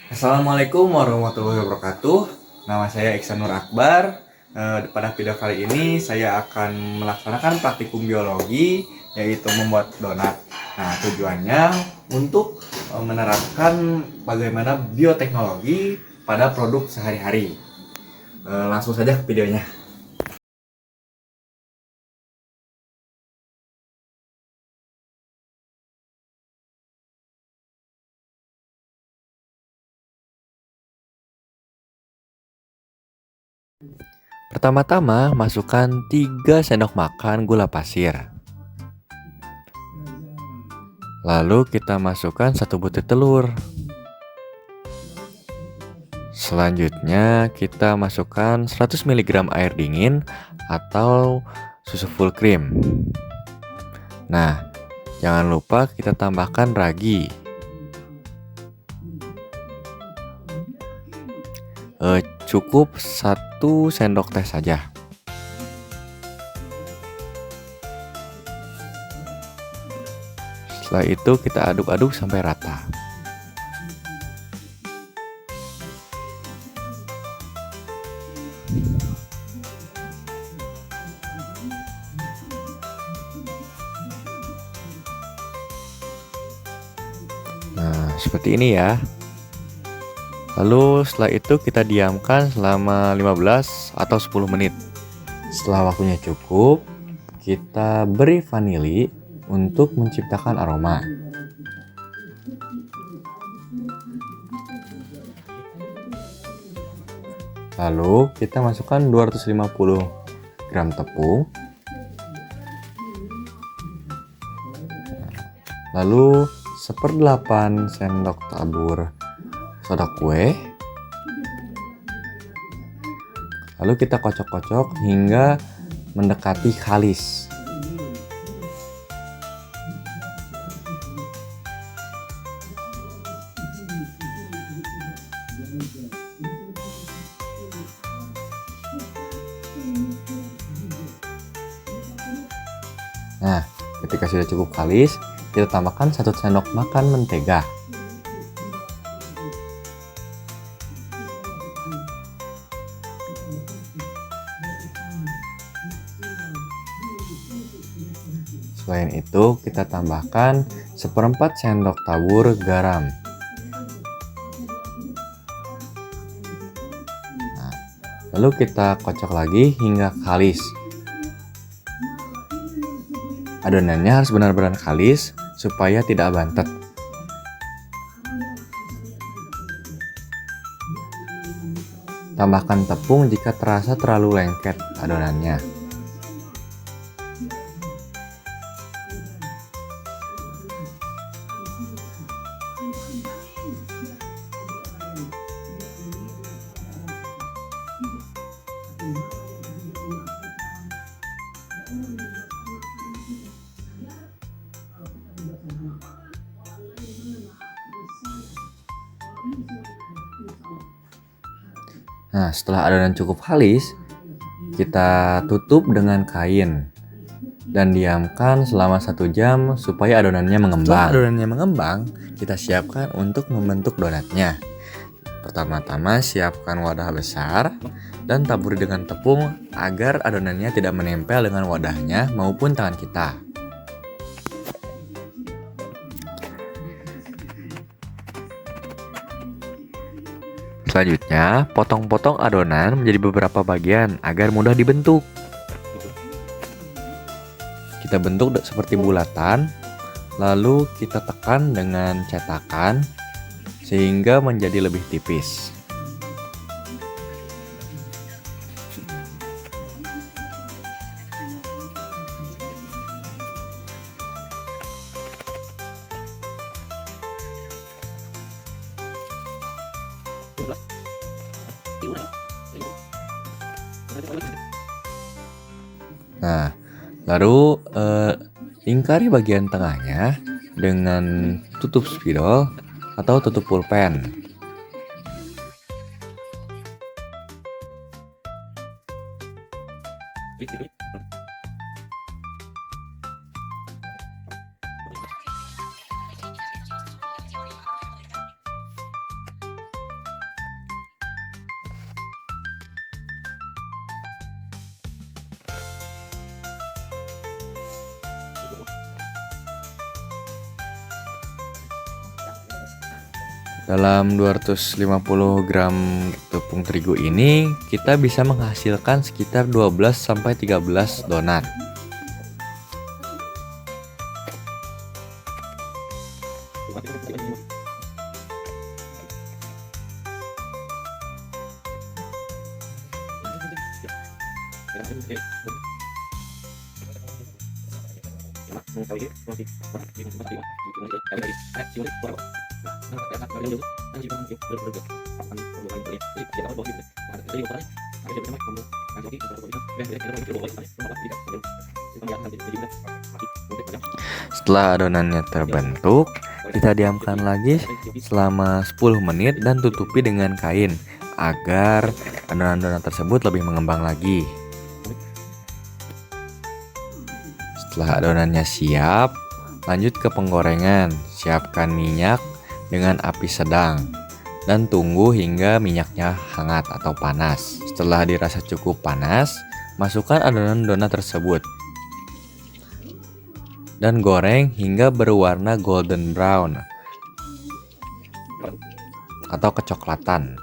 Assalamualaikum warahmatullahi wabarakatuh. Nama saya Iksan Nur Akbar. Pada video kali ini saya akan melaksanakan praktikum biologi, yaitu membuat donat. Nah, tujuannya untuk menerapkan bagaimana bioteknologi pada produk sehari-hari. Langsung saja ke videonya. Pertama-tama, masukkan 3 sendok makan gula pasir. Lalu kita masukkan 1 butir telur. Selanjutnya kita masukkan 100 mg air dingin atau susu full cream. Nah, jangan lupa kita tambahkan ragi. Cukup 1 sendok teh saja. Setelah itu kita aduk-aduk sampai rata. Nah, seperti ini ya. Lalu setelah itu kita diamkan selama 15 atau 10 menit. Setelah waktunya cukup, kita beri vanili untuk menciptakan aroma. Lalu kita masukkan 250 gram tepung. Lalu 1/8 sendok tabur soda kue. Lalu kita kocok-kocok hingga mendekati kalis. Nah, ketika sudah cukup kalis, kita tambahkan 1 sendok makan mentega. Selain itu, kita tambahkan 1/4 sendok tabur garam. Nah, lalu kita kocok lagi hingga kalis. Adonannya harus benar-benar kalis supaya tidak bantet. Tambahkan tepung jika terasa terlalu lengket adonannya. Nah, setelah adonan cukup halus, kita tutup dengan kain dan diamkan selama 1 jam supaya adonannya mengembang. Setelah adonannya mengembang, kita siapkan untuk membentuk donatnya. Pertama-tama siapkan wadah besar dan taburi dengan tepung agar adonannya tidak menempel dengan wadahnya maupun tangan kita. Selanjutnya, potong-potong adonan menjadi beberapa bagian agar mudah dibentuk. Kita bentuk seperti bulatan, lalu kita tekan dengan cetakan sehingga menjadi lebih tipis. Nah, lalu lingkari bagian tengahnya dengan tutup spidol atau tutup pulpen. Dalam 250 gram tepung terigu ini, kita bisa menghasilkan sekitar 12-13 donat. Setelah adonannya terbentuk, kita diamkan lagi selama 10 menit dan tutupi dengan kain agar adonan-adonan tersebut lebih mengembang lagi. Setelah adonannya siap, lanjut ke penggorengan. Siapkan minyak dengan api sedang dan tunggu hingga minyaknya hangat atau panas. Setelah dirasa cukup panas, masukkan adonan donat tersebut dan goreng hingga berwarna golden brown atau kecoklatan.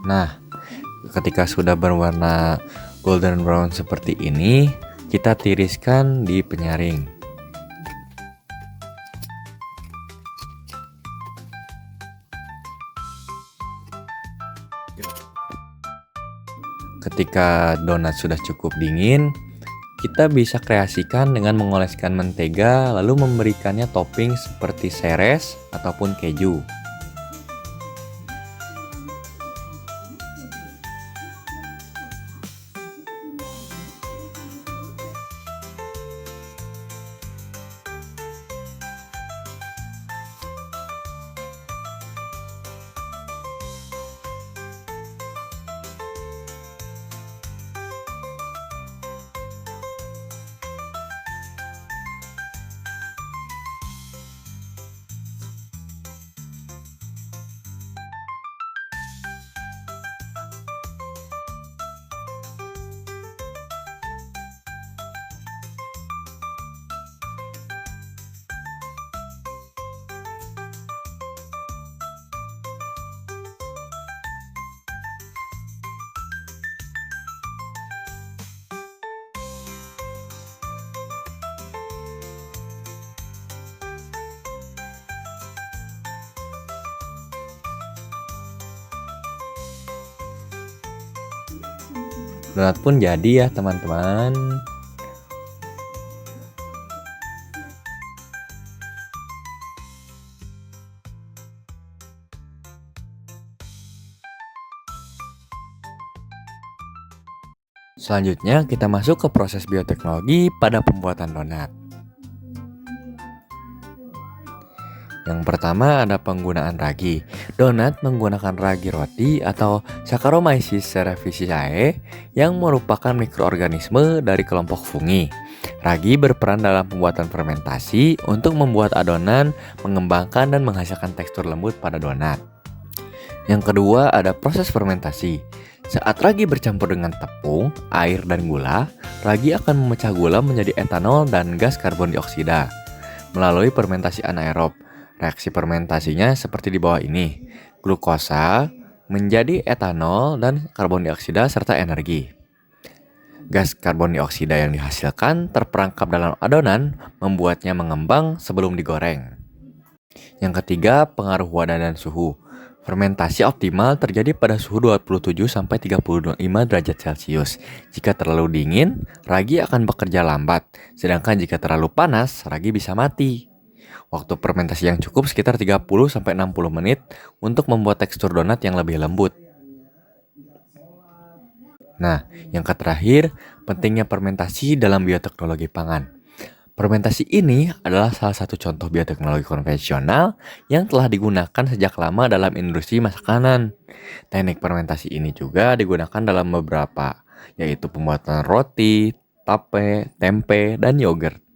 Nah, ketika sudah berwarna golden brown seperti ini, kita tiriskan di penyaring. Ketika donat sudah cukup dingin, kita bisa kreasikan dengan mengoleskan mentega lalu memberikannya topping seperti seres ataupun keju. Donat pun jadi ya teman-teman. Selanjutnya kita masuk ke proses bioteknologi pada pembuatan donat. Yang pertama ada penggunaan ragi. Donat menggunakan ragi roti atau Saccharomyces cerevisiae yang merupakan mikroorganisme dari kelompok fungi. Ragi berperan dalam pembuatan fermentasi untuk membuat adonan, mengembangkan dan menghasilkan tekstur lembut pada donat. Yang kedua ada proses fermentasi. Saat ragi bercampur dengan tepung, air, dan gula, ragi akan memecah gula menjadi etanol dan gas karbon dioksida melalui fermentasi anaerob. Reaksi fermentasinya seperti di bawah ini. Glukosa menjadi etanol dan karbon dioksida serta energi. Gas karbon dioksida yang dihasilkan terperangkap dalam adonan, membuatnya mengembang sebelum digoreng. Yang ketiga, pengaruh wadah dan suhu. Fermentasi optimal terjadi pada suhu 27-35 derajat Celcius. Jika terlalu dingin, ragi akan bekerja lambat. Sedangkan jika terlalu panas, ragi bisa mati. Waktu fermentasi yang cukup sekitar 30-60 menit untuk membuat tekstur donat yang lebih lembut. Nah, yang terakhir, pentingnya fermentasi dalam bioteknologi pangan. Fermentasi ini adalah salah satu contoh bioteknologi konvensional yang telah digunakan sejak lama dalam industri makanan. Teknik fermentasi ini juga digunakan dalam beberapa, yaitu pembuatan roti, tape, tempe, dan yogurt.